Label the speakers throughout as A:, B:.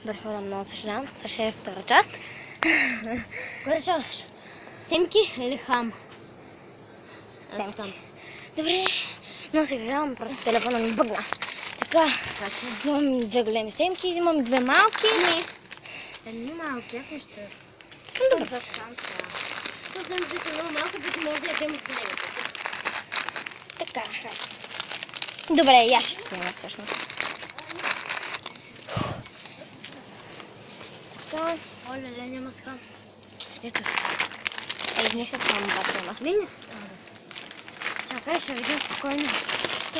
A: Хора, много съжалявам. Това ще е втора част.
B: Кое решаваш? Семки или хам? Аз хам.
A: Добре. Много съжалявам, просто телефона ми бъгна. Така, имам две големи семки, взимам две малки.
B: Едни малки, аз не ще.
A: Добре.
B: За хам трябва. Защото семки са много малко, да може да ядем от него.
A: Така, хайде. Добре, и аз ще снимам всъщност. Така.
B: Оле, няма с хам.
A: Ето. Не с хам батона.
B: Не с... Чакай, ще видим спокойно.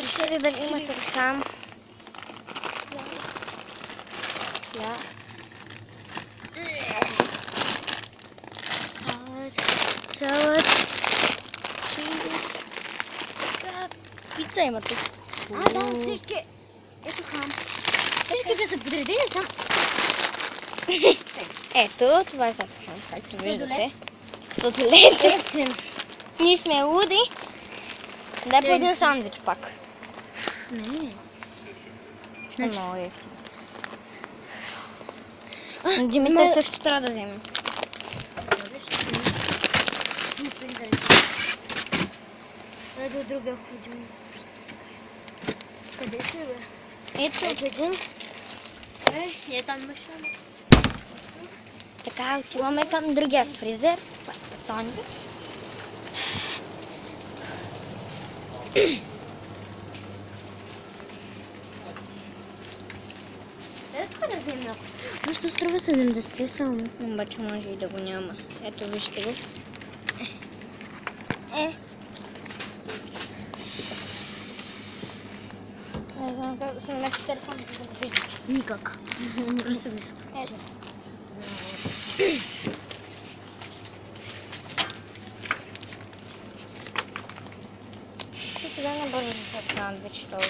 A: Ще ви дали има с хам. Да. Салат. Така, пица има тук.
B: Да, всички. Ето хам. Всичките са подредени сам.
A: Ето, това е с хам, както виждате.
B: Сладолет.
A: Сладолет. Ние сме луди. Дай по един сандвич пак.
B: Не.
A: Са много ефтини. Димитър също трябва да вземе.
B: Ради от другия ходим. Къде си, бе?
A: Ето.
B: Един. Е там машина.
A: Така, отиваме към другия фризер. Пацани.
B: Ето да вземем много. Защо струва 70 само?
A: Обаче може и да го няма. Ето, вижте го. Не знам как да се намеси телефон, за да го виждате.
B: Никак. Просто го изключи.
A: Ето. И сега набързо за сандвич този.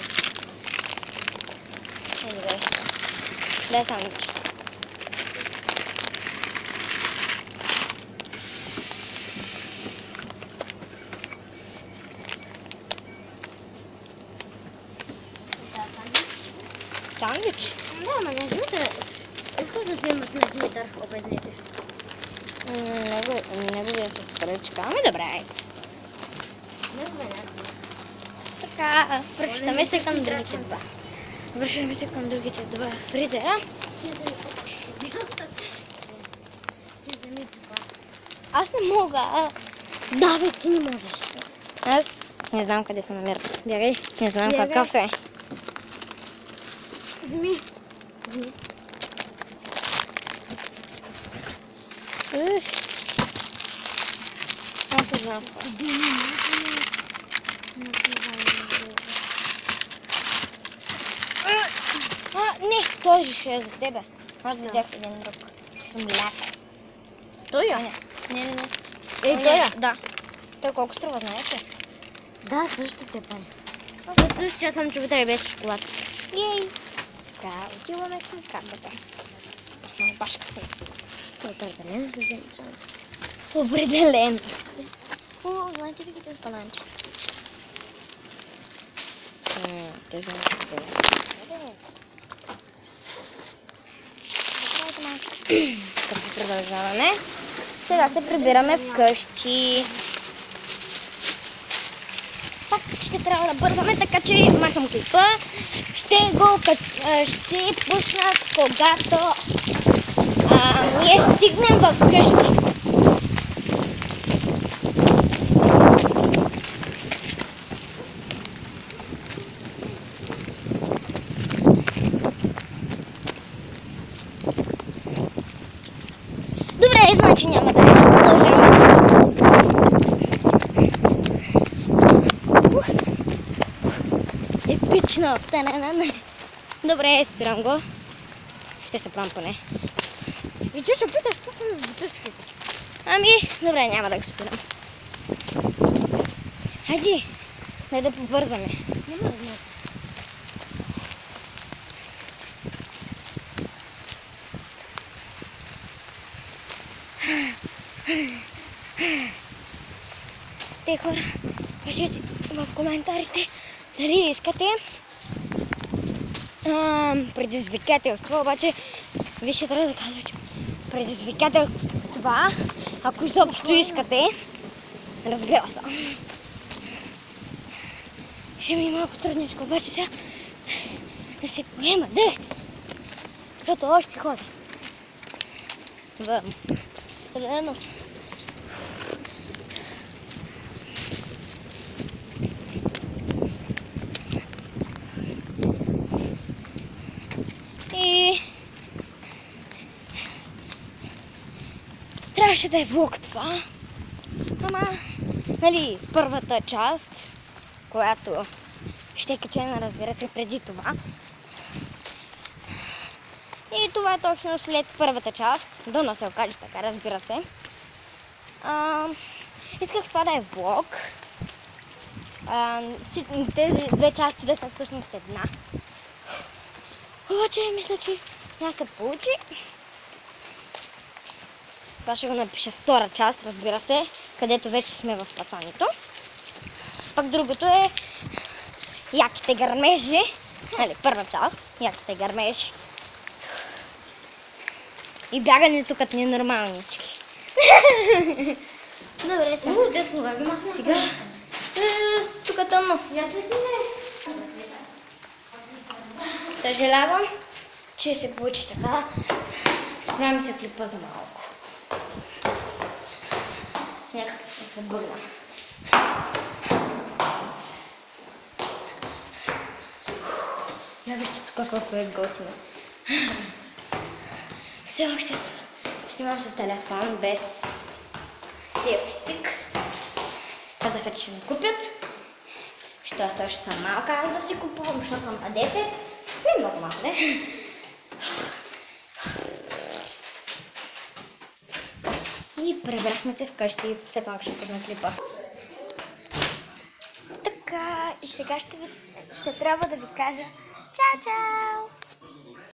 A: Дай сандвич. Сандвич?
B: Да, ама на Димитър. Искаш да вземат на Димитър обезните?
A: Неговия с поръчка. Ами добре.
B: Неговия.
A: Така, връщаме се към другите два. Връщаме се към другите два фризера.
B: Ти вземи това.
A: Аз не мога.
B: Да, бе, ти не можеш.
A: Аз не знам къде се намират. Бягай, не знам
B: Бягай.
A: какъв е.
B: Вземи.
A: Аз съжалявам. Не, той ще е за тебе. Аз видях един друг. С мляко.
B: Той я?
A: Не.
B: Ей, той я?
A: Да. Той колко струва, знаеш ли?
B: Да, същите пари. Това също, аз съм чубитър без шоколад.
A: Ей! Така, отиваме към касата. Башка сме.
B: Определено да вземем само.
A: Определено. Знаете ли какви бананчета? Те знаят какво е. Продължаваме. Сега се прибираме вкъщи. Пак ще трябва да бързаме, така че махам клипа. Ще пусна, когато ние стигнем вкъщи. Добре, значи няма да продължаваме. Епично. Добре, спирам го. Ще се прам поне.
B: И че ще питаш, що съм с бутушките?
A: Ами, добре, няма да го спирам. Хайди, дай да побързаме.
B: Няма да знам.
A: Те хора, кажете в коментарите дали искате предизвикателство, обаче вижте, трябва да кажа, че предизвикателства, ако изобщо искате, разбира се. Ще ми е малко трудничко, обаче сега да се поема, защото още ходи. Вън. И трябваше да е влог това, ама, нали, първата част, която ще е качена, разбира се, преди това. И това е точно след първата част, да се окаже така, разбира се. Исках това да е влог. Тези две части да са всъщност една. Обаче мисля, че няма да се получи. Това ще го напиша втора част, разбира се, където вече сме в кафането. Пак другото е яките гърмежи. Нали, първа част, яките гърмежи. И бягането като ненормалнички.
B: Добре,
A: Сега. Тук е тъмно. Съжалявам, че се получи така. Справям се клипа за малко. Някак се бъгна. Я вижте тук колко е готино. Все още снимам с телефон, без селфи стик. Казаха, че ще ми купят. Що аз още съм малка аз да си купувам, защото съм на 10. Не много малко, не? И прибрахме се вкъщи и все пак ще пусна клипа. Така, и сега ще трябва да ви кажа чао-чао!